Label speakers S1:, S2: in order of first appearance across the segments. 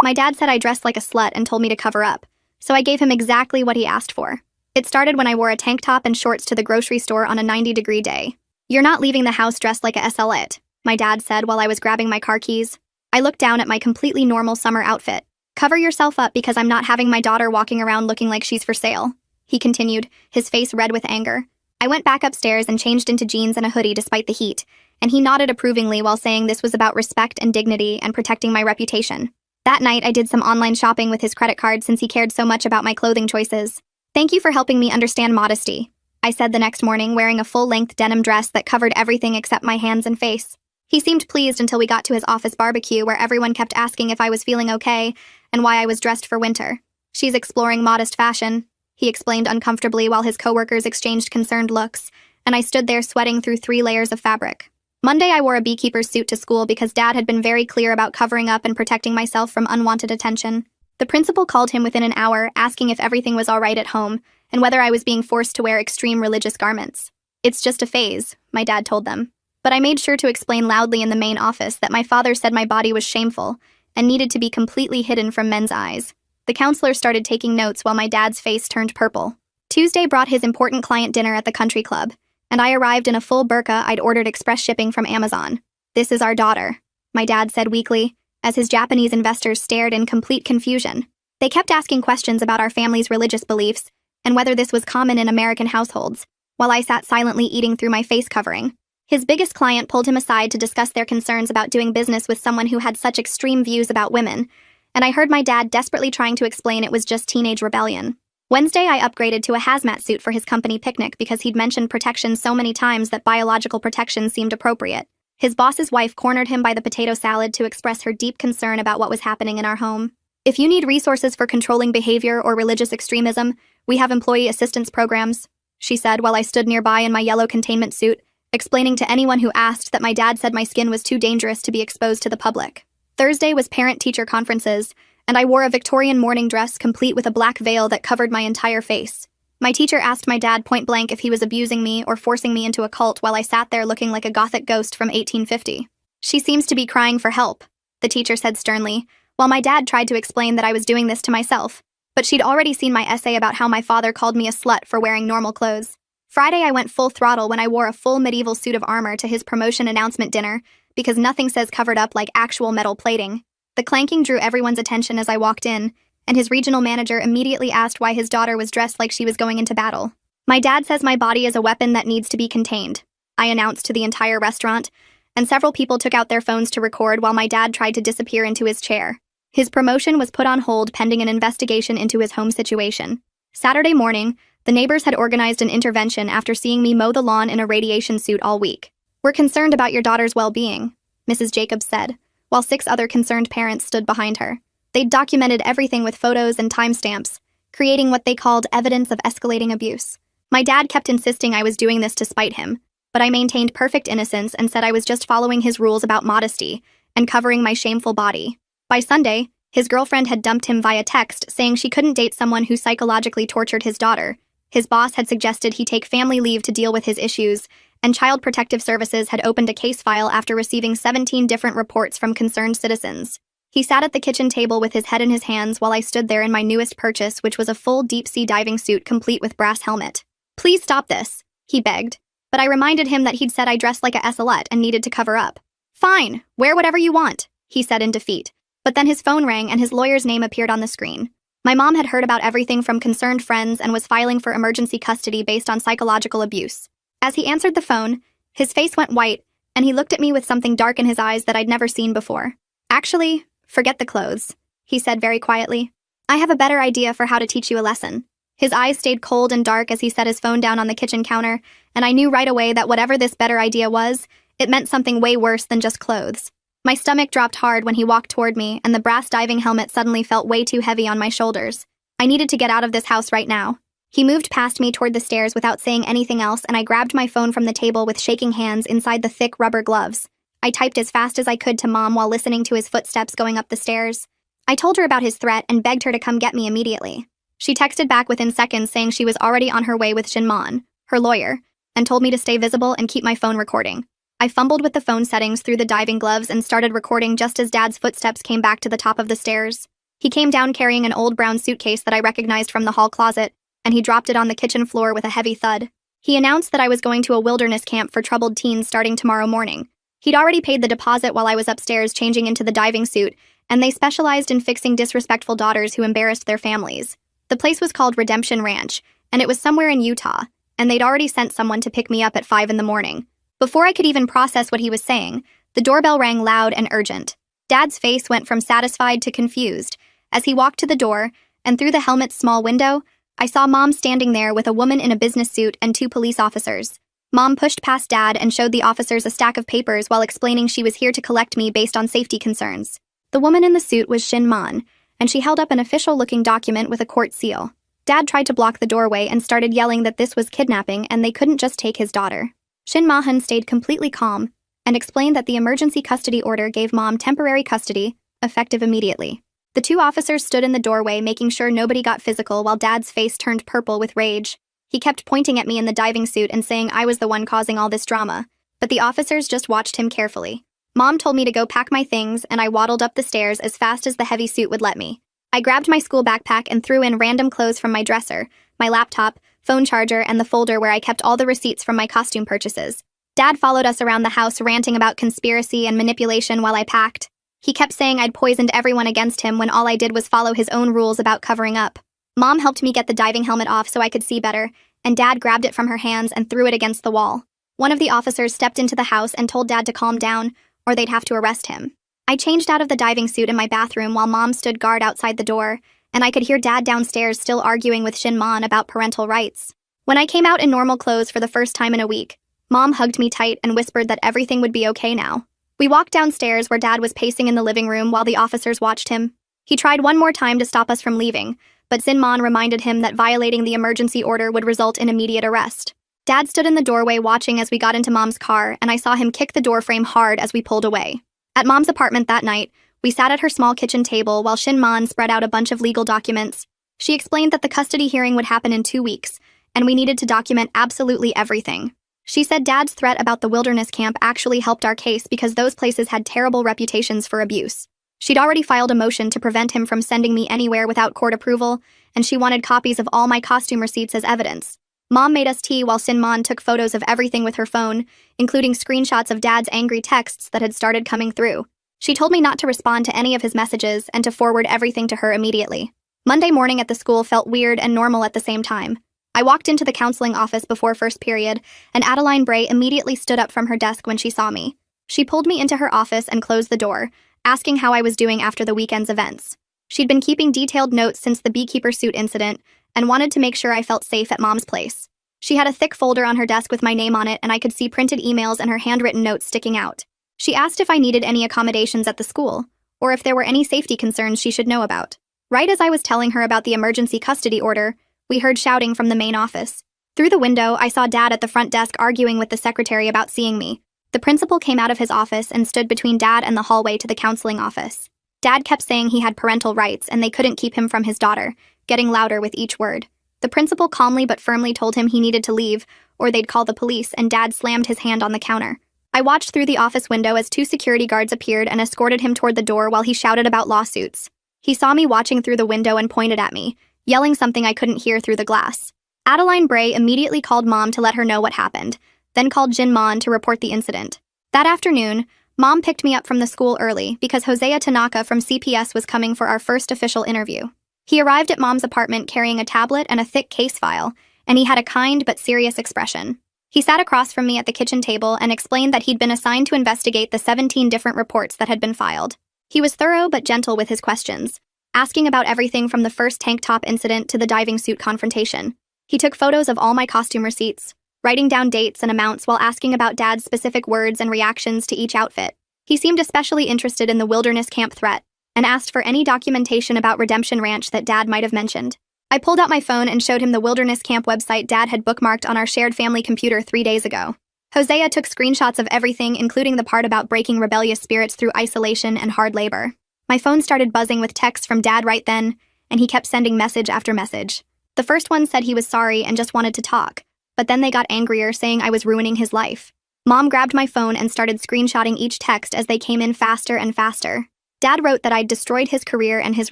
S1: My dad said I dressed like a slut and told me to cover up, so I gave him exactly what he asked for. It started when I wore a tank top and shorts to the grocery store on a 90-degree day. "You're not leaving the house dressed like a SLit," my dad said while I was grabbing my car keys. I looked down at my completely normal summer outfit. "Cover yourself up because I'm not having my daughter walking around looking like she's for sale," he continued, his face red with anger. I went back upstairs and changed into jeans and a hoodie despite the heat, and he nodded approvingly while saying this was about respect and dignity and protecting my reputation. That night, I did some online shopping with his credit card since he cared so much about my clothing choices. "Thank you for helping me understand modesty," I said the next morning, wearing a full-length denim dress that covered everything except my hands and face. He seemed pleased until we got to his office barbecue, where everyone kept asking if I was feeling okay and why I was dressed for winter. "She's exploring modest fashion," he explained uncomfortably while his coworkers exchanged concerned looks, and I stood there sweating through 3 layers of fabric. Monday, I wore a beekeeper's suit to school because Dad had been very clear about covering up and protecting myself from unwanted attention. The principal called him within an hour, asking if everything was all right at home and whether I was being forced to wear extreme religious garments. "It's just a phase," my dad told them. But I made sure to explain loudly in the main office that my father said my body was shameful and needed to be completely hidden from men's eyes. The counselor started taking notes while my dad's face turned purple. Tuesday brought his important client dinner at the country club, and I arrived in a full burqa I'd ordered express shipping from Amazon. "This is our daughter," my dad said weakly, as his Japanese investors stared in complete confusion. They kept asking questions about our family's religious beliefs and whether this was common in American households, while I sat silently eating through my face covering. His biggest client pulled him aside to discuss their concerns about doing business with someone who had such extreme views about women, and I heard my dad desperately trying to explain it was just teenage rebellion. Wednesday, I upgraded to a hazmat suit for his company picnic because he'd mentioned protection so many times that biological protection seemed appropriate. His boss's wife cornered him by the potato salad to express her deep concern about what was happening in our home. "If you need resources for controlling behavior or religious extremism, we have employee assistance programs," she said while I stood nearby in my yellow containment suit, explaining to anyone who asked that my dad said my skin was too dangerous to be exposed to the public. Thursday was parent-teacher conferences, and I wore a Victorian morning dress complete with a black veil that covered my entire face. My teacher asked my dad point-blank if he was abusing me or forcing me into a cult while I sat there looking like a gothic ghost from 1850. "She seems to be crying for help," the teacher said sternly, while my dad tried to explain that I was doing this to myself, but she'd already seen my essay about how my father called me a slut for wearing normal clothes. Friday, I went full throttle when I wore a full medieval suit of armor to his promotion announcement dinner because nothing says covered up like actual metal plating. The clanking drew everyone's attention as I walked in, and his regional manager immediately asked why his daughter was dressed like she was going into battle. "My dad says my body is a weapon that needs to be contained," I announced to the entire restaurant, and several people took out their phones to record while my dad tried to disappear into his chair. His promotion was put on hold pending an investigation into his home situation. Saturday morning, the neighbors had organized an intervention after seeing me mow the lawn in a radiation suit all week. "We're concerned about your daughter's well-being," Mrs. Jacobs said, while 6 other concerned parents stood behind her. They'd documented everything with photos and timestamps, creating what they called evidence of escalating abuse. My dad kept insisting I was doing this to spite him, but I maintained perfect innocence and said I was just following his rules about modesty and covering my shameful body. By Sunday, his girlfriend had dumped him via text saying she couldn't date someone who psychologically tortured his daughter. His boss had suggested he take family leave to deal with his issues, and Child Protective Services had opened a case file after receiving 17 different reports from concerned citizens. He sat at the kitchen table with his head in his hands while I stood there in my newest purchase, which was a full deep-sea diving suit complete with brass helmet. "Please stop this," he begged, but I reminded him that he'd said I dressed like a SLet and needed to cover up. "Fine, wear whatever you want," he said in defeat. But then his phone rang and his lawyer's name appeared on the screen. My mom had heard about everything from concerned friends and was filing for emergency custody based on psychological abuse. As he answered the phone, his face went white, and he looked at me with something dark in his eyes that I'd never seen before. "Actually, forget the clothes," he said very quietly. "I have a better idea for how to teach you a lesson." His eyes stayed cold and dark as he set his phone down on the kitchen counter, and I knew right away that whatever this better idea was, it meant something way worse than just clothes. My stomach dropped hard when he walked toward me, and the brass diving helmet suddenly felt way too heavy on my shoulders. I needed to get out of this house right now. He moved past me toward the stairs without saying anything else, and I grabbed my phone from the table with shaking hands inside the thick rubber gloves. I typed as fast as I could to Mom while listening to his footsteps going up the stairs. I told her about his threat and begged her to come get me immediately. She texted back within seconds saying she was already on her way with Shinmon, her lawyer, and told me to stay visible and keep my phone recording. I fumbled with the phone settings through the diving gloves and started recording just as Dad's footsteps came back to the top of the stairs. He came down carrying an old brown suitcase that I recognized from the hall closet, and he dropped it on the kitchen floor with a heavy thud. He announced that I was going to a wilderness camp for troubled teens starting tomorrow morning. He'd already paid the deposit while I was upstairs changing into the diving suit, and they specialized in fixing disrespectful daughters who embarrassed their families. The place was called Redemption Ranch, and it was somewhere in Utah, and they'd already sent someone to pick me up at 5 in the morning. Before I could even process what he was saying, the doorbell rang loud and urgent. Dad's face went from satisfied to confused. As he walked to the door, and through the helmet's small window, I saw Mom standing there with a woman in a business suit and 2 police officers. Mom pushed past Dad and showed the officers a stack of papers while explaining she was here to collect me based on safety concerns. The woman in the suit was Shin Man, and she held up an official-looking document with a court seal. Dad tried to block the doorway and started yelling that this was kidnapping and they couldn't just take his daughter. Shin Mahan stayed completely calm and explained that the emergency custody order gave Mom temporary custody, effective immediately. The 2 officers stood in the doorway making sure nobody got physical while Dad's face turned purple with rage. He kept pointing at me in the diving suit and saying I was the one causing all this drama, but the officers just watched him carefully. Mom told me to go pack my things, and I waddled up the stairs as fast as the heavy suit would let me. I grabbed my school backpack and threw in random clothes from my dresser, my laptop, phone charger, and the folder where I kept all the receipts from my costume purchases. Dad followed us around the house ranting about conspiracy and manipulation while I packed. He kept saying I'd poisoned everyone against him when all I did was follow his own rules about covering up. Mom helped me get the diving helmet off so I could see better, and Dad grabbed it from her hands and threw it against the wall. One of the officers stepped into the house and told Dad to calm down, or they'd have to arrest him. I changed out of the diving suit in my bathroom while Mom stood guard outside the door, and I could hear Dad downstairs still arguing with Shin Man about parental rights. When I came out in normal clothes for the first time in a week, Mom hugged me tight and whispered that everything would be okay now. We walked downstairs where Dad was pacing in the living room while the officers watched him. He tried one more time to stop us from leaving, but Sin Man reminded him that violating the emergency order would result in immediate arrest. Dad stood in the doorway watching as we got into Mom's car, and I saw him kick the doorframe hard as we pulled away. At Mom's apartment that night, we sat at her small kitchen table while Shin Man spread out a bunch of legal documents. She explained that the custody hearing would happen in 2 weeks, and we needed to document absolutely everything. She said Dad's threat about the wilderness camp actually helped our case because those places had terrible reputations for abuse. She'd already filed a motion to prevent him from sending me anywhere without court approval, and she wanted copies of all my costume receipts as evidence. Mom made us tea while Sin Man took photos of everything with her phone, including screenshots of Dad's angry texts that had started coming through. She told me not to respond to any of his messages and to forward everything to her immediately. Monday morning at the school felt weird and normal at the same time. I walked into the counseling office before first period, and Adeline Bray immediately stood up from her desk when she saw me. She pulled me into her office and closed the door, asking how I was doing after the weekend's events. She'd been keeping detailed notes since the beekeeper suit incident and wanted to make sure I felt safe at Mom's place. She had a thick folder on her desk with my name on it, and I could see printed emails and her handwritten notes sticking out. She asked if I needed any accommodations at the school, or if there were any safety concerns she should know about. Right as I was telling her about the emergency custody order, we heard shouting from the main office. Through the window, I saw Dad at the front desk arguing with the secretary about seeing me. The principal came out of his office and stood between Dad and the hallway to the counseling office. Dad kept saying he had parental rights and they couldn't keep him from his daughter, getting louder with each word. The principal calmly but firmly told him he needed to leave, or they'd call the police, and Dad slammed his hand on the counter. I watched through the office window as 2 security guards appeared and escorted him toward the door while he shouted about lawsuits. He saw me watching through the window and pointed at me, yelling something I couldn't hear through the glass. Adeline Bray immediately called Mom to let her know what happened, then called Jin Man to report the incident. That afternoon, Mom picked me up from the school early because Hosea Tanaka from CPS was coming for our first official interview. He arrived at Mom's apartment carrying a tablet and a thick case file, and he had a kind but serious expression. He sat across from me at the kitchen table and explained that he'd been assigned to investigate the 17 different reports that had been filed. He was thorough but gentle with his questions, asking about everything from the first tank top incident to the diving suit confrontation. He took photos of all my costume receipts, writing down dates and amounts while asking about Dad's specific words and reactions to each outfit. He seemed especially interested in the wilderness camp threat and asked for any documentation about Redemption Ranch that Dad might have mentioned. I pulled out my phone and showed him the wilderness camp website Dad had bookmarked on our shared family computer 3 days ago. Hosea took screenshots of everything, including the part about breaking rebellious spirits through isolation and hard labor. My phone started buzzing with texts from Dad right then, and he kept sending message after message. The first one said he was sorry and just wanted to talk, but then they got angrier, saying I was ruining his life. Mom grabbed my phone and started screenshotting each text as they came in faster and faster. Dad wrote that I'd destroyed his career and his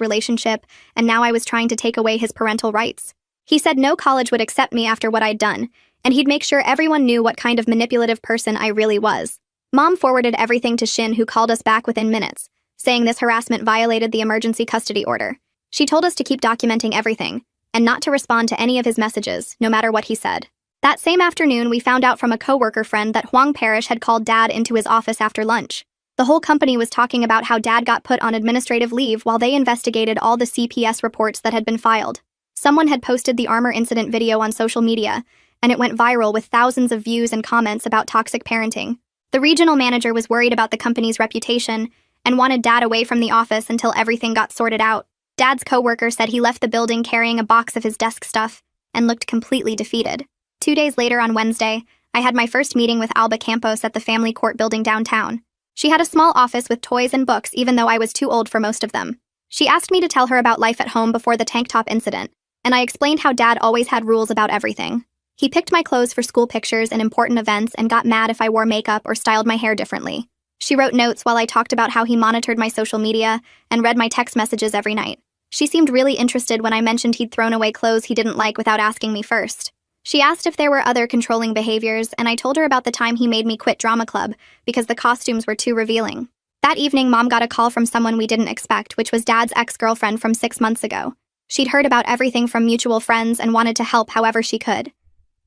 S1: relationship, and now I was trying to take away his parental rights. He said no college would accept me after what I'd done, and he'd make sure everyone knew what kind of manipulative person I really was. Mom forwarded everything to Shin, who called us back within minutes, saying this harassment violated the emergency custody order. She told us to keep documenting everything, and not to respond to any of his messages, no matter what he said. That same afternoon, we found out from a coworker friend that Huang Parrish had called Dad into his office after lunch. The whole company was talking about how Dad got put on administrative leave while they investigated all the CPS reports that had been filed. Someone had posted the armor incident video on social media, and it went viral with thousands of views and comments about toxic parenting. The regional manager was worried about the company's reputation and wanted Dad away from the office until everything got sorted out. Dad's coworker said he left the building carrying a box of his desk stuff and looked completely defeated. 2 days later on Wednesday, I had my first meeting with Alba Campos at the family court building downtown. She had a small office with toys and books, even though I was too old for most of them. She asked me to tell her about life at home before the tank top incident, and I explained how Dad always had rules about everything. He picked my clothes for school pictures and important events and got mad if I wore makeup or styled my hair differently. She wrote notes while I talked about how he monitored my social media and read my text messages every night. She seemed really interested when I mentioned he'd thrown away clothes he didn't like without asking me first. She asked if there were other controlling behaviors, and I told her about the time he made me quit drama club because the costumes were too revealing. That evening, Mom got a call from someone we didn't expect, which was Dad's ex-girlfriend from 6 months ago. She'd heard about everything from mutual friends and wanted to help however she could.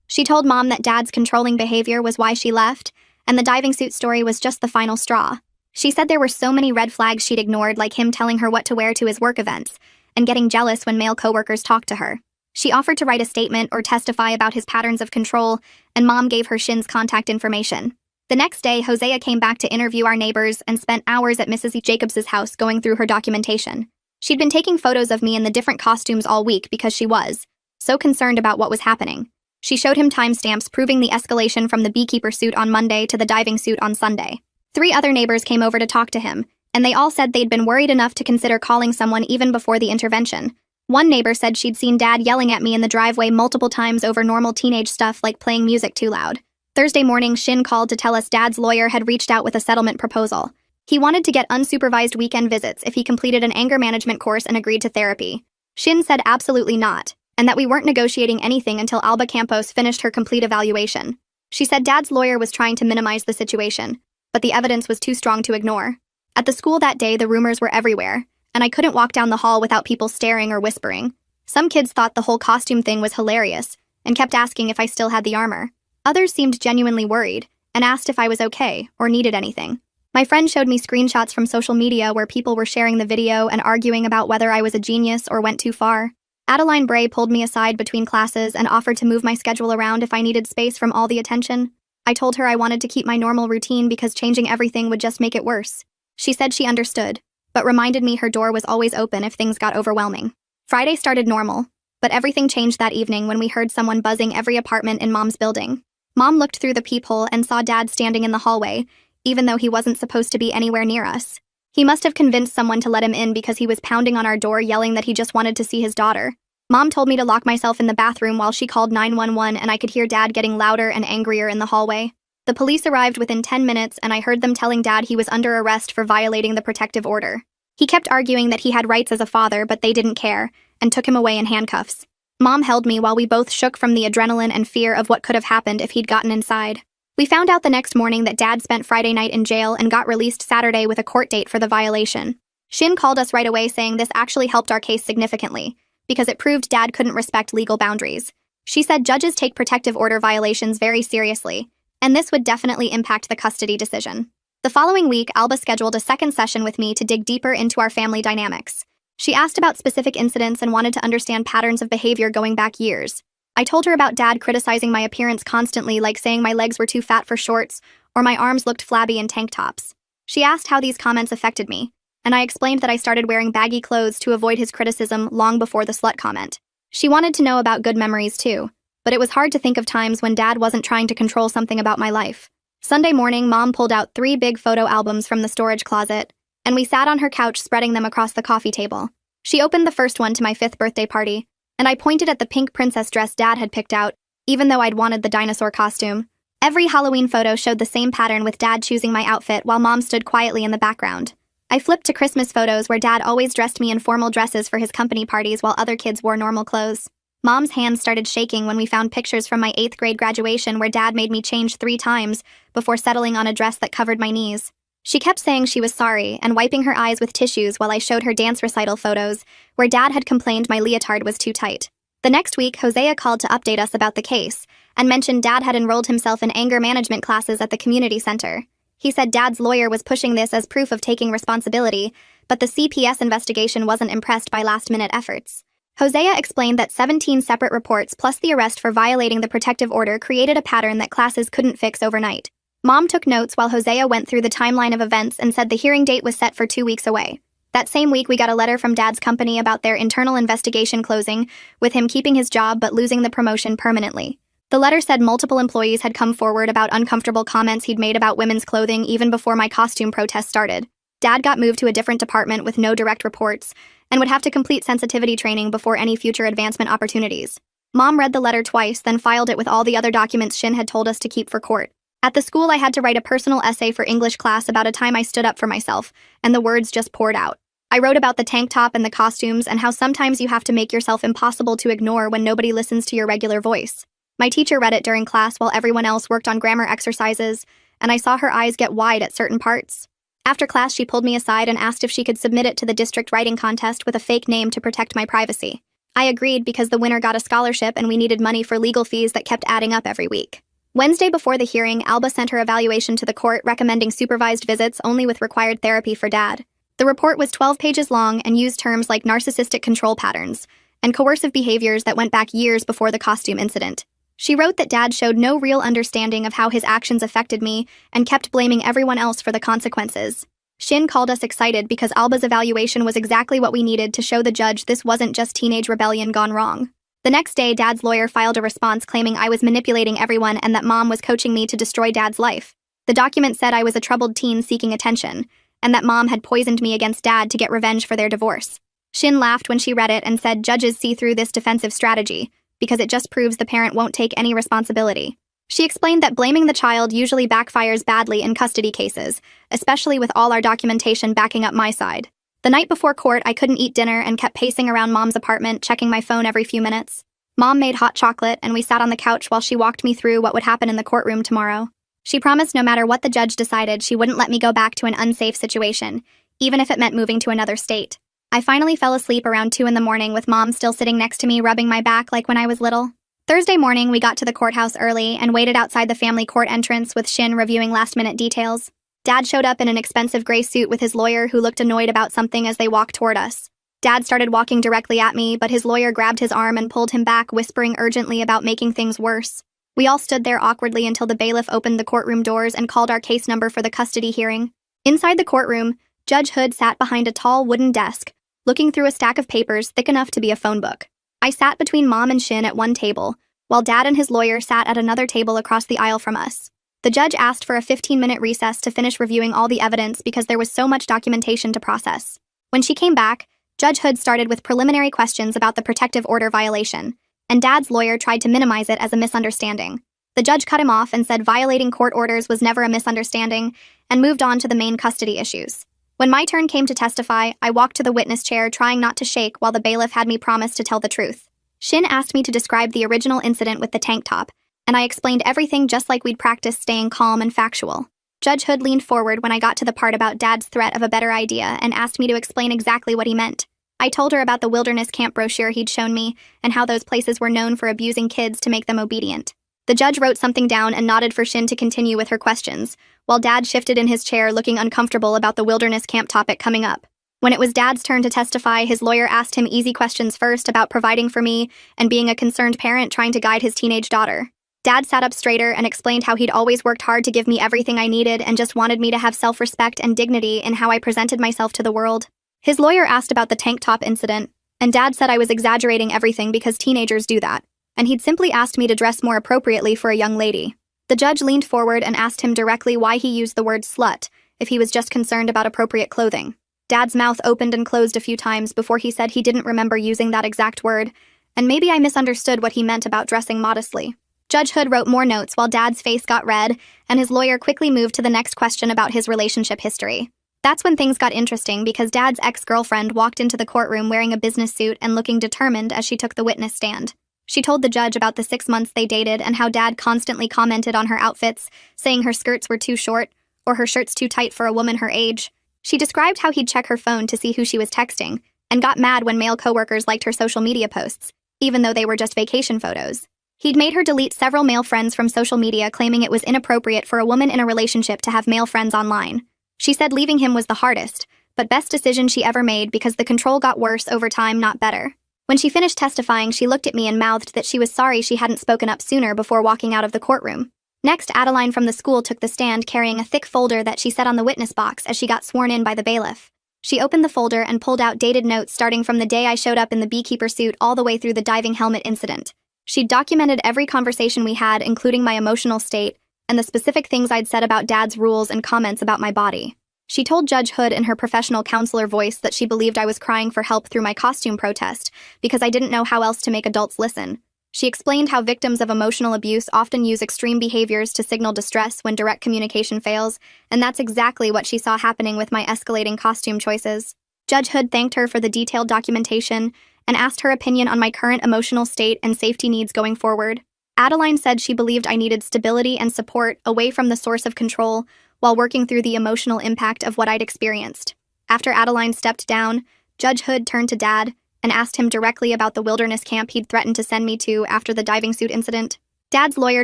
S1: She told Mom that Dad's controlling behavior was why she left, and the diving suit story was just the final straw. She said there were so many red flags she'd ignored, like him telling her what to wear to his work events, and getting jealous when male coworkers talked to her. She offered to write a statement or testify about his patterns of control, and Mom gave her Shin's contact information. The next day, Hosea came back to interview our neighbors and spent hours at Mrs. Jacobs's house going through her documentation. She'd been taking photos of me in the different costumes all week because she was so concerned about what was happening. She showed him timestamps proving the escalation from the beekeeper suit on Monday to the diving suit on Sunday. 3 other neighbors came over to talk to him, and they all said they'd been worried enough to consider calling someone even before the intervention. One neighbor said she'd seen Dad yelling at me in the driveway multiple times over normal teenage stuff like playing music too loud. Thursday morning, Shin called to tell us Dad's lawyer had reached out with a settlement proposal. He wanted to get unsupervised weekend visits if he completed an anger management course and agreed to therapy. Shin said absolutely not, and that we weren't negotiating anything until Alba Campos finished her complete evaluation. She said Dad's lawyer was trying to minimize the situation, but the evidence was too strong to ignore. At the school that day, the rumors were everywhere, and I couldn't walk down the hall without people staring or whispering. Some kids thought the whole costume thing was hilarious and kept asking if I still had the armor. Others seemed genuinely worried and asked if I was okay or needed anything. My friend showed me screenshots from social media where people were sharing the video and arguing about whether I was a genius or went too far. Adeline Bray pulled me aside between classes and offered to move my schedule around if I needed space from all the attention. I told her I wanted to keep my normal routine because changing everything would just make it worse. She said she understood, but reminded me her door was always open if things got overwhelming. Friday started normal, but everything changed that evening when we heard someone buzzing every apartment in Mom's building. Mom looked through the peephole and saw Dad standing in the hallway, even though he wasn't supposed to be anywhere near us. He must have convinced someone to let him in because he was pounding on our door yelling that he just wanted to see his daughter. Mom told me to lock myself in the bathroom while she called 911, and I could hear Dad getting louder and angrier in the hallway. The police arrived within 10 minutes, and I heard them telling Dad he was under arrest for violating the protective order. He kept arguing that he had rights as a father, but they didn't care, and took him away in handcuffs. Mom held me while we both shook from the adrenaline and fear of what could have happened if he'd gotten inside. We found out the next morning that Dad spent Friday night in jail and got released Saturday with a court date for the violation. Shin called us right away saying this actually helped our case significantly, because it proved Dad couldn't respect legal boundaries. She said judges take protective order violations very seriously, and this would definitely impact the custody decision. The following week, Alba scheduled a second session with me to dig deeper into our family dynamics. She asked about specific incidents and wanted to understand patterns of behavior going back years. I told her about Dad criticizing my appearance constantly, like saying my legs were too fat for shorts or my arms looked flabby in tank tops. She asked how these comments affected me, and I explained that I started wearing baggy clothes to avoid his criticism long before the slut comment. She wanted to know about good memories too, but it was hard to think of times when Dad wasn't trying to control something about my life. Sunday morning, Mom pulled out 3 big photo albums from the storage closet, and we sat on her couch spreading them across the coffee table. She opened the first one to my 5th birthday party, and I pointed at the pink princess dress Dad had picked out, even though I'd wanted the dinosaur costume. Every Halloween photo showed the same pattern, with Dad choosing my outfit while Mom stood quietly in the background. I flipped to Christmas photos where Dad always dressed me in formal dresses for his company parties while other kids wore normal clothes. Mom's hands started shaking when we found pictures from my 8th grade graduation where Dad made me change 3 times before settling on a dress that covered my knees. She kept saying she was sorry and wiping her eyes with tissues while I showed her dance recital photos where Dad had complained my leotard was too tight. The next week, Hosea called to update us about the case and mentioned Dad had enrolled himself in anger management classes at the community center. He said Dad's lawyer was pushing this as proof of taking responsibility, but the CPS investigation wasn't impressed by last-minute efforts. Hosea explained that 17 separate reports plus the arrest for violating the protective order created a pattern that classes couldn't fix overnight. Mom took notes while Hosea went through the timeline of events and said the hearing date was set for 2 weeks away. That same week, we got a letter from Dad's company about their internal investigation closing, with him keeping his job but losing the promotion permanently. The letter said multiple employees had come forward about uncomfortable comments he'd made about women's clothing even before my costume protest started. Dad got moved to a different department with no direct reports and would have to complete sensitivity training before any future advancement opportunities. Mom read the letter twice, then filed it with all the other documents Shin had told us to keep for court. At the school, I had to write a personal essay for English class about a time I stood up for myself, and the words just poured out. I wrote about the tank top and the costumes and how sometimes you have to make yourself impossible to ignore when nobody listens to your regular voice. My teacher read it during class while everyone else worked on grammar exercises, and I saw her eyes get wide at certain parts. After class, she pulled me aside and asked if she could submit it to the district writing contest with a fake name to protect my privacy. I agreed because the winner got a scholarship and we needed money for legal fees that kept adding up every week. Wednesday before the hearing, Alba sent her evaluation to the court recommending supervised visits only with required therapy for Dad. The report was 12 pages long and used terms like narcissistic control patterns and coercive behaviors that went back years before the costume incident. She wrote that Dad showed no real understanding of how his actions affected me and kept blaming everyone else for the consequences. Shin called us excited because Alba's evaluation was exactly what we needed to show the judge this wasn't just teenage rebellion gone wrong. The next day, Dad's lawyer filed a response claiming I was manipulating everyone and that Mom was coaching me to destroy Dad's life. The document said I was a troubled teen seeking attention, and that Mom had poisoned me against Dad to get revenge for their divorce. Shin laughed when she read it and said judges see through this defensive strategy because it just proves the parent won't take any responsibility. She explained that blaming the child usually backfires badly in custody cases, especially with all our documentation backing up my side. The night before court, I couldn't eat dinner and kept pacing around Mom's apartment, checking my phone every few minutes. Mom made hot chocolate, and we sat on the couch while she walked me through what would happen in the courtroom tomorrow. She promised no matter what the judge decided, she wouldn't let me go back to an unsafe situation, even if it meant moving to another state. I finally fell asleep around 2 in the morning with Mom still sitting next to me, rubbing my back like when I was little. Thursday morning, we got to the courthouse early and waited outside the family court entrance with Shin reviewing last-minute details. Dad showed up in an expensive gray suit with his lawyer who looked annoyed about something as they walked toward us. Dad started walking directly at me, but his lawyer grabbed his arm and pulled him back, whispering urgently about making things worse. We all stood there awkwardly until the bailiff opened the courtroom doors and called our case number for the custody hearing. Inside the courtroom, Judge Hood sat behind a tall wooden desk, looking through a stack of papers thick enough to be a phone book. I sat between Mom and Shin at one table, while Dad and his lawyer sat at another table across the aisle from us. The judge asked for a 15-minute recess to finish reviewing all the evidence because there was so much documentation to process. When she came back, Judge Hood started with preliminary questions about the protective order violation, and Dad's lawyer tried to minimize it as a misunderstanding. The judge cut him off and said violating court orders was never a misunderstanding, and moved on to the main custody issues. When my turn came to testify, I walked to the witness chair trying not to shake while the bailiff had me promise to tell the truth. Shin asked me to describe the original incident with the tank top, and I explained everything just like we'd practiced staying calm and factual. Judge Hood leaned forward when I got to the part about Dad's threat of a better idea and asked me to explain exactly what he meant. I told her about the wilderness camp brochure he'd shown me and how those places were known for abusing kids to make them obedient. The judge wrote something down and nodded for Shin to continue with her questions, while Dad shifted in his chair looking uncomfortable about the wilderness camp topic coming up. When it was Dad's turn to testify, his lawyer asked him easy questions first about providing for me and being a concerned parent trying to guide his teenage daughter. Dad sat up straighter and explained how he'd always worked hard to give me everything I needed and just wanted me to have self-respect and dignity in how I presented myself to the world. His lawyer asked about the tank top incident, and Dad said I was exaggerating everything because teenagers do that, and he'd simply asked me to dress more appropriately for a young lady. The judge leaned forward and asked him directly why he used the word slut if he was just concerned about appropriate clothing. Dad's mouth opened and closed a few times before he said he didn't remember using that exact word, and maybe I misunderstood what he meant about dressing modestly. Judge Hood wrote more notes while Dad's face got red, and his lawyer quickly moved to the next question about his relationship history. That's when things got interesting because Dad's ex-girlfriend walked into the courtroom wearing a business suit and looking determined as she took the witness stand. She told the judge about the 6 months they dated and how Dad constantly commented on her outfits, saying her skirts were too short or her shirts too tight for a woman her age. She described how he'd check her phone to see who she was texting and got mad when male coworkers liked her social media posts, even though they were just vacation photos. He'd made her delete several male friends from social media, claiming it was inappropriate for a woman in a relationship to have male friends online. She said leaving him was the hardest, but best decision she ever made because the control got worse over time, not better. When she finished testifying, she looked at me and mouthed that she was sorry she hadn't spoken up sooner before walking out of the courtroom. Next, Adeline from the school took the stand carrying a thick folder that she set on the witness box as she got sworn in by the bailiff. She opened the folder and pulled out dated notes starting from the day I showed up in the beekeeper suit all the way through the diving helmet incident. She'd documented every conversation we had, including my emotional state and the specific things I'd said about Dad's rules and comments about my body. She told Judge Hood in her professional counselor voice that she believed I was crying for help through my costume protest because I didn't know how else to make adults listen. She explained how victims of emotional abuse often use extreme behaviors to signal distress when direct communication fails, and that's exactly what she saw happening with my escalating costume choices. Judge Hood thanked her for the detailed documentation and asked her opinion on my current emotional state and safety needs going forward. Adeline said she believed I needed stability and support away from the source of control while working through the emotional impact of what I'd experienced. After Adeline stepped down, Judge Hood turned to Dad and asked him directly about the wilderness camp he'd threatened to send me to after the diving suit incident. Dad's lawyer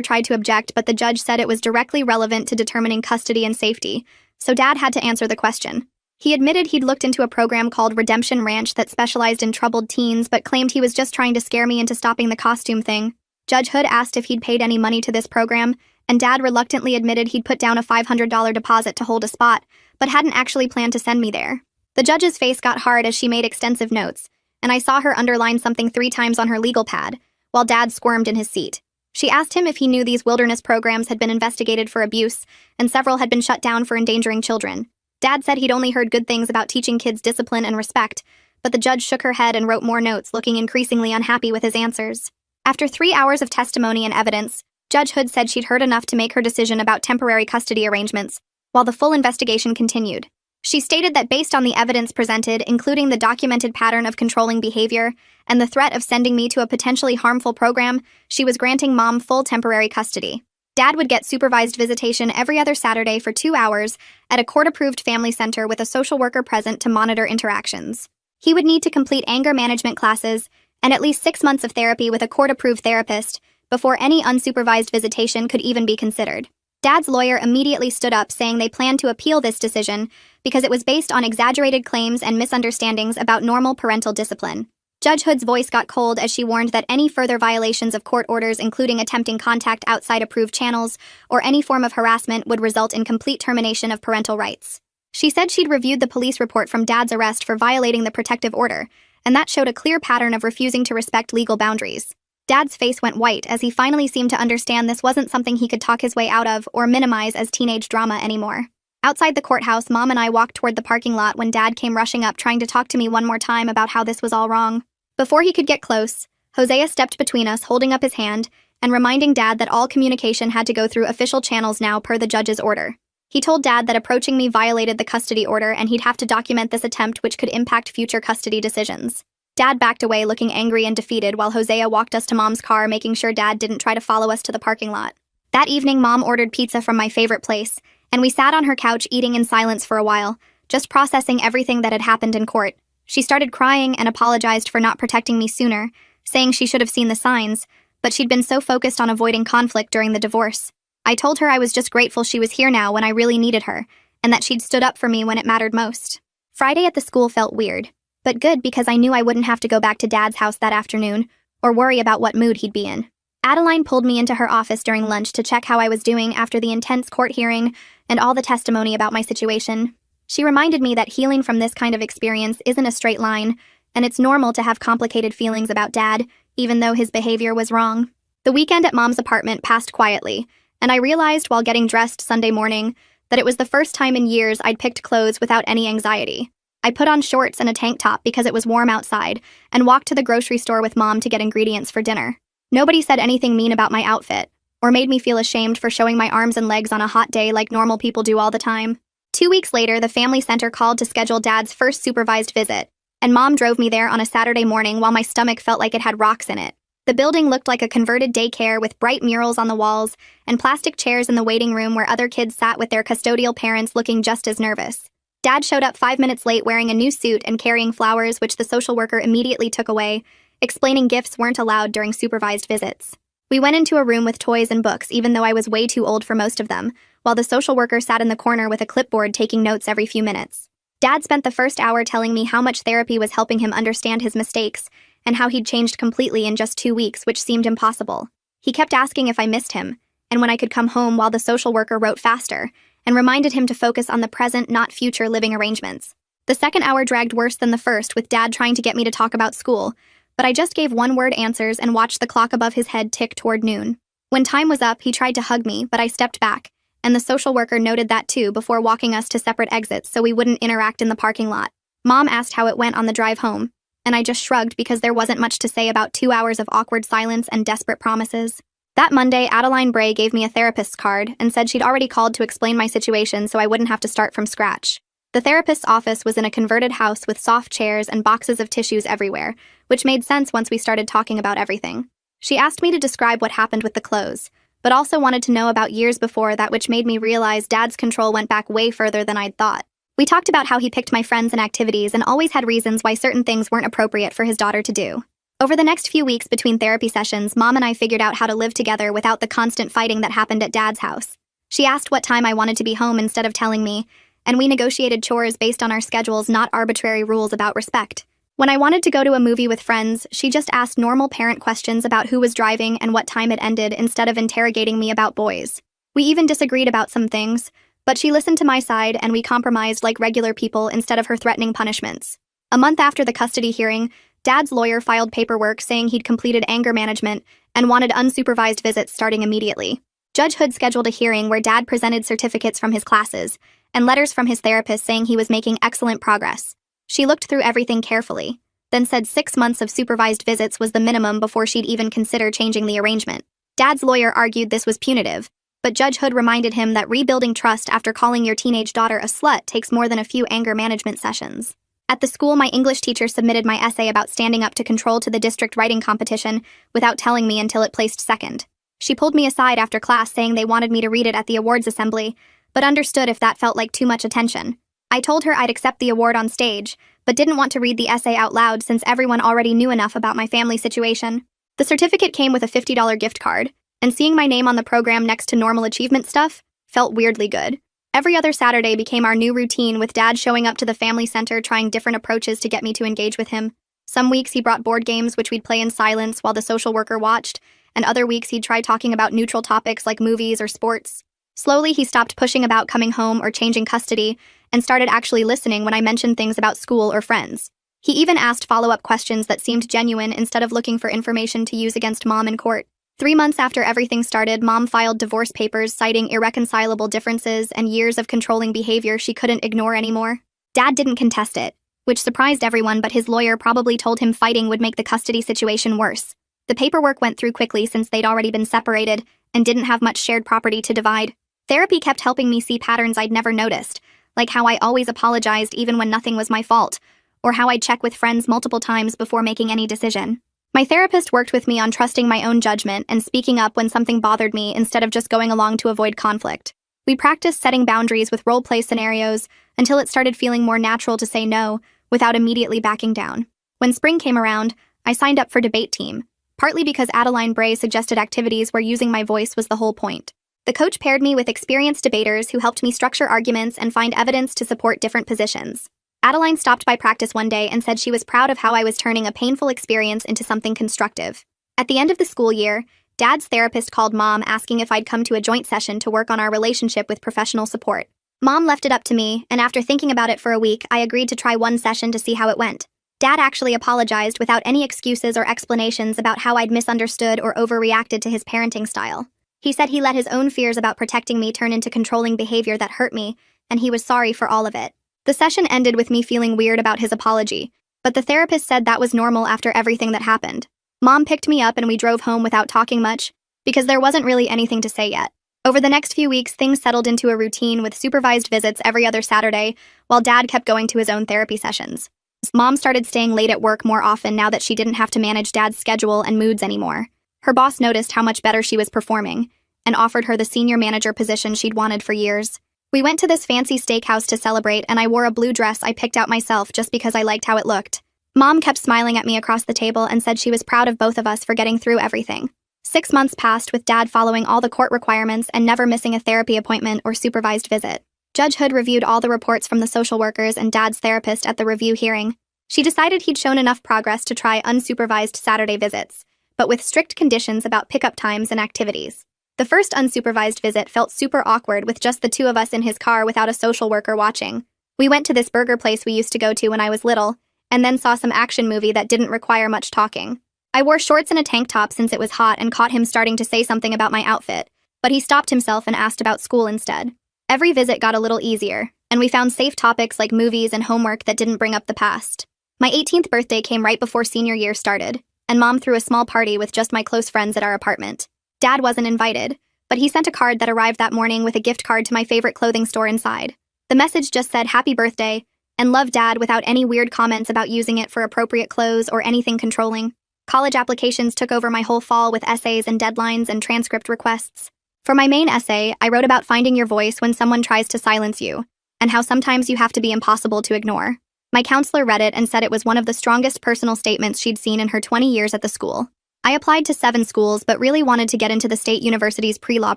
S1: tried to object, but the judge said it was directly relevant to determining custody and safety, so Dad had to answer the question. He admitted he'd looked into a program called Redemption Ranch that specialized in troubled teens, but claimed he was just trying to scare me into stopping the costume thing. Judge Hood asked if he'd paid any money to this program, and Dad reluctantly admitted he'd put down a $500 deposit to hold a spot, but hadn't actually planned to send me there. The judge's face got hard as she made extensive notes, and I saw her underline something 3 times on her legal pad, while Dad squirmed in his seat. She asked him if he knew these wilderness programs had been investigated for abuse, and several had been shut down for endangering children. Dad said he'd only heard good things about teaching kids discipline and respect, but the judge shook her head and wrote more notes, looking increasingly unhappy with his answers. After 3 hours of testimony and evidence, Judge Hood said she'd heard enough to make her decision about temporary custody arrangements, while the full investigation continued. She stated that based on the evidence presented, including the documented pattern of controlling behavior and the threat of sending me to a potentially harmful program, she was granting Mom full temporary custody. Dad would get supervised visitation every other Saturday for 2 hours at a court-approved family center with a social worker present to monitor interactions. He would need to complete anger management classes and at least 6 months of therapy with a court-approved therapist before any unsupervised visitation could even be considered. Dad's lawyer immediately stood up, saying they planned to appeal this decision because it was based on exaggerated claims and misunderstandings about normal parental discipline. Judge Hood's voice got cold as she warned that any further violations of court orders, including attempting contact outside approved channels or any form of harassment, would result in complete termination of parental rights. She said she'd reviewed the police report from Dad's arrest for violating the protective order, and that showed a clear pattern of refusing to respect legal boundaries. Dad's face went white as he finally seemed to understand this wasn't something he could talk his way out of or minimize as teenage drama anymore. Outside the courthouse, Mom and I walked toward the parking lot when Dad came rushing up, trying to talk to me one more time about how this was all wrong. Before he could get close, Hosea stepped between us, holding up his hand and reminding Dad that all communication had to go through official channels now per the judge's order. He told Dad that approaching me violated the custody order and he'd have to document this attempt, which could impact future custody decisions. Dad backed away, looking angry and defeated, while Hosea walked us to Mom's car, making sure Dad didn't try to follow us to the parking lot. That evening, Mom ordered pizza from my favorite place, and we sat on her couch eating in silence for a while, just processing everything that had happened in court. She started crying and apologized for not protecting me sooner, saying she should have seen the signs, but she'd been so focused on avoiding conflict during the divorce. I told her I was just grateful she was here now when I really needed her, and that she'd stood up for me when it mattered most. Friday at the school felt weird, but good because I knew I wouldn't have to go back to Dad's house that afternoon or worry about what mood he'd be in. Adeline pulled me into her office during lunch to check how I was doing after the intense court hearing and all the testimony about my situation. She reminded me that healing from this kind of experience isn't a straight line, and it's normal to have complicated feelings about Dad, even though his behavior was wrong. The weekend at Mom's apartment passed quietly, and I realized while getting dressed Sunday morning that it was the first time in years I'd picked clothes without any anxiety. I put on shorts and a tank top because it was warm outside and walked to the grocery store with Mom to get ingredients for dinner. Nobody said anything mean about my outfit or made me feel ashamed for showing my arms and legs on a hot day like normal people do all the time. 2 weeks later, the family center called to schedule Dad's first supervised visit, and Mom drove me there on a Saturday morning while my stomach felt like it had rocks in it. The building looked like a converted daycare with bright murals on the walls and plastic chairs in the waiting room where other kids sat with their custodial parents looking just as nervous. Dad showed up 5 minutes late wearing a new suit and carrying flowers, which the social worker immediately took away, explaining gifts weren't allowed during supervised visits. We went into a room with toys and books, even though I was way too old for most of them, while the social worker sat in the corner with a clipboard taking notes every few minutes. Dad spent the first hour telling me how much therapy was helping him understand his mistakes and how he'd changed completely in just 2 weeks, which seemed impossible. He kept asking if I missed him and when I could come home, while the social worker wrote faster and reminded him to focus on the present, not future living arrangements. The second hour dragged worse than the first, with Dad trying to get me to talk about school, but I just gave one-word answers and watched the clock above his head tick toward noon. When time was up, he tried to hug me, but I stepped back, and the social worker noted that too before walking us to separate exits so we wouldn't interact in the parking lot. Mom asked how it went on the drive home, and I just shrugged because there wasn't much to say about 2 hours of awkward silence and desperate promises. That Monday, Adeline Bray gave me a therapist's card and said she'd already called to explain my situation so I wouldn't have to start from scratch. The therapist's office was in a converted house with soft chairs and boxes of tissues everywhere, which made sense once we started talking about everything. She asked me to describe what happened with the clothes, but also wanted to know about years before that, which made me realize Dad's control went back way further than I'd thought. We talked about how he picked my friends and activities and always had reasons why certain things weren't appropriate for his daughter to do. Over the next few weeks between therapy sessions, Mom and I figured out how to live together without the constant fighting that happened at Dad's house. She asked what time I wanted to be home instead of telling me, and we negotiated chores based on our schedules, not arbitrary rules about respect. When I wanted to go to a movie with friends, she just asked normal parent questions about who was driving and what time it ended instead of interrogating me about boys. We even disagreed about some things, but she listened to my side and we compromised like regular people instead of her threatening punishments. A month after the custody hearing, Dad's lawyer filed paperwork saying he'd completed anger management and wanted unsupervised visits starting immediately. Judge Hood scheduled a hearing where Dad presented certificates from his classes and letters from his therapist saying he was making excellent progress. She looked through everything carefully, then said 6 months of supervised visits was the minimum before she'd even consider changing the arrangement. Dad's lawyer argued this was punitive, but Judge Hood reminded him that rebuilding trust after calling your teenage daughter a slut takes more than a few anger management sessions. At the school, my English teacher submitted my essay about standing up to control to the district writing competition without telling me until it placed second. She pulled me aside after class saying they wanted me to read it at the awards assembly, but understood if that felt like too much attention. I told her I'd accept the award on stage, but didn't want to read the essay out loud since everyone already knew enough about my family situation. The certificate came with a $50 gift card, and seeing my name on the program next to normal achievement stuff felt weirdly good. Every other Saturday became our new routine, with Dad showing up to the family center trying different approaches to get me to engage with him. Some weeks he brought board games which we'd play in silence while the social worker watched, and other weeks he'd try talking about neutral topics like movies or sports. Slowly he stopped pushing about coming home or changing custody and started actually listening when I mentioned things about school or friends. He even asked follow-up questions that seemed genuine instead of looking for information to use against Mom in court. 3 months after everything started, Mom filed divorce papers citing irreconcilable differences and years of controlling behavior she couldn't ignore anymore. Dad didn't contest it, which surprised everyone, but his lawyer probably told him fighting would make the custody situation worse. The paperwork went through quickly since they'd already been separated and didn't have much shared property to divide. Therapy kept helping me see patterns I'd never noticed, like how I always apologized even when nothing was my fault, or how I'd check with friends multiple times before making any decision. My therapist worked with me on trusting my own judgment and speaking up when something bothered me instead of just going along to avoid conflict. We practiced setting boundaries with role-play scenarios until it started feeling more natural to say no without immediately backing down. When spring came around, I signed up for debate team, partly because Adeline Bray suggested activities where using my voice was the whole point. The coach paired me with experienced debaters who helped me structure arguments and find evidence to support different positions. Adeline stopped by practice one day and said she was proud of how I was turning a painful experience into something constructive. At the end of the school year, Dad's therapist called Mom asking if I'd come to a joint session to work on our relationship with professional support. Mom left it up to me, and after thinking about it for a week, I agreed to try one session to see how it went. Dad actually apologized without any excuses or explanations about how I'd misunderstood or overreacted to his parenting style. He said he let his own fears about protecting me turn into controlling behavior that hurt me, and he was sorry for all of it. The session ended with me feeling weird about his apology, but the therapist said that was normal after everything that happened. Mom picked me up and we drove home without talking much, because there wasn't really anything to say yet. Over the next few weeks, things settled into a routine with supervised visits every other Saturday, while Dad kept going to his own therapy sessions. Mom started staying late at work more often now that she didn't have to manage Dad's schedule and moods anymore. Her boss noticed how much better she was performing and offered her the senior manager position she'd wanted for years. We went to this fancy steakhouse to celebrate, and I wore a blue dress I picked out myself just because I liked how it looked. Mom kept smiling at me across the table and said she was proud of both of us for getting through everything. 6 months passed with Dad following all the court requirements and never missing a therapy appointment or supervised visit. Judge Hood reviewed all the reports from the social workers and Dad's therapist at the review hearing. She decided he'd shown enough progress to try unsupervised Saturday visits, but with strict conditions about pickup times and activities. The first unsupervised visit felt super awkward with just the two of us in his car without a social worker watching. We went to this burger place we used to go to when I was little, and then saw some action movie that didn't require much talking. I wore shorts and a tank top since it was hot and caught him starting to say something about my outfit, but he stopped himself and asked about school instead. Every visit got a little easier, and we found safe topics like movies and homework that didn't bring up the past. My 18th birthday came right before senior year started, and Mom threw a small party with just my close friends at our apartment. Dad wasn't invited, but he sent a card that arrived that morning with a gift card to my favorite clothing store inside. The message just said happy birthday, and love Dad without any weird comments about using it for appropriate clothes or anything controlling. College applications took over my whole fall with essays and deadlines and transcript requests. For my main essay, I wrote about finding your voice when someone tries to silence you, and how sometimes you have to be impossible to ignore. My counselor read it and said it was one of the strongest personal statements she'd seen in her 20 years at the school. I applied to 7 schools but really wanted to get into the state university's pre-law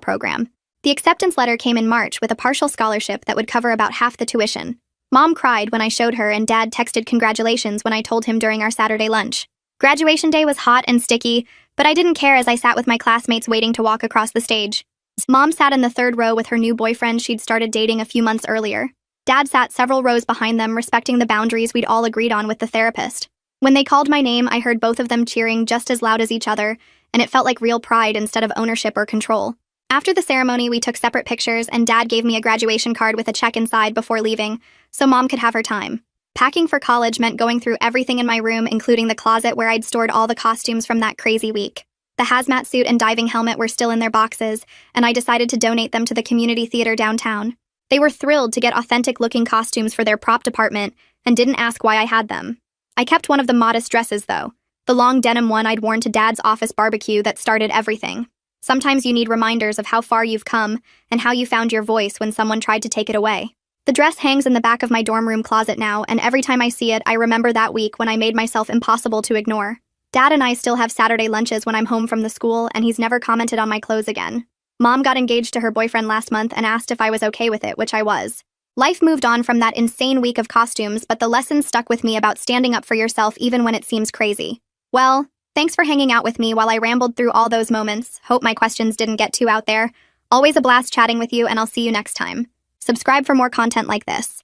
S1: program. The acceptance letter came in March with a partial scholarship that would cover about half the tuition. Mom cried when I showed her, and Dad texted congratulations when I told him during our Saturday lunch. Graduation day was hot and sticky, but I didn't care as I sat with my classmates waiting to walk across the stage. Mom sat in the 3rd row with her new boyfriend she'd started dating a few months earlier. Dad sat several rows behind them, respecting the boundaries we'd all agreed on with the therapist. When they called my name, I heard both of them cheering just as loud as each other, and it felt like real pride instead of ownership or control. After the ceremony, we took separate pictures, and Dad gave me a graduation card with a check inside before leaving, so Mom could have her time. Packing for college meant going through everything in my room, including the closet where I'd stored all the costumes from that crazy week. The hazmat suit and diving helmet were still in their boxes, and I decided to donate them to the community theater downtown. They were thrilled to get authentic-looking costumes for their prop department and didn't ask why I had them. I kept one of the modest dresses, though, the long denim one I'd worn to Dad's office barbecue that started everything. Sometimes you need reminders of how far you've come and how you found your voice when someone tried to take it away. The dress hangs in the back of my dorm room closet now, and every time I see it, I remember that week when I made myself impossible to ignore. Dad and I still have Saturday lunches when I'm home from the school, and he's never commented on my clothes again. Mom got engaged to her boyfriend last month and asked if I was okay with it, which I was. Life moved on from that insane week of costumes, but the lesson stuck with me about standing up for yourself even when it seems crazy. Well, thanks for hanging out with me while I rambled through all those moments. Hope my questions didn't get too out there. Always a blast chatting with you, and I'll see you next time. Subscribe for more content like this.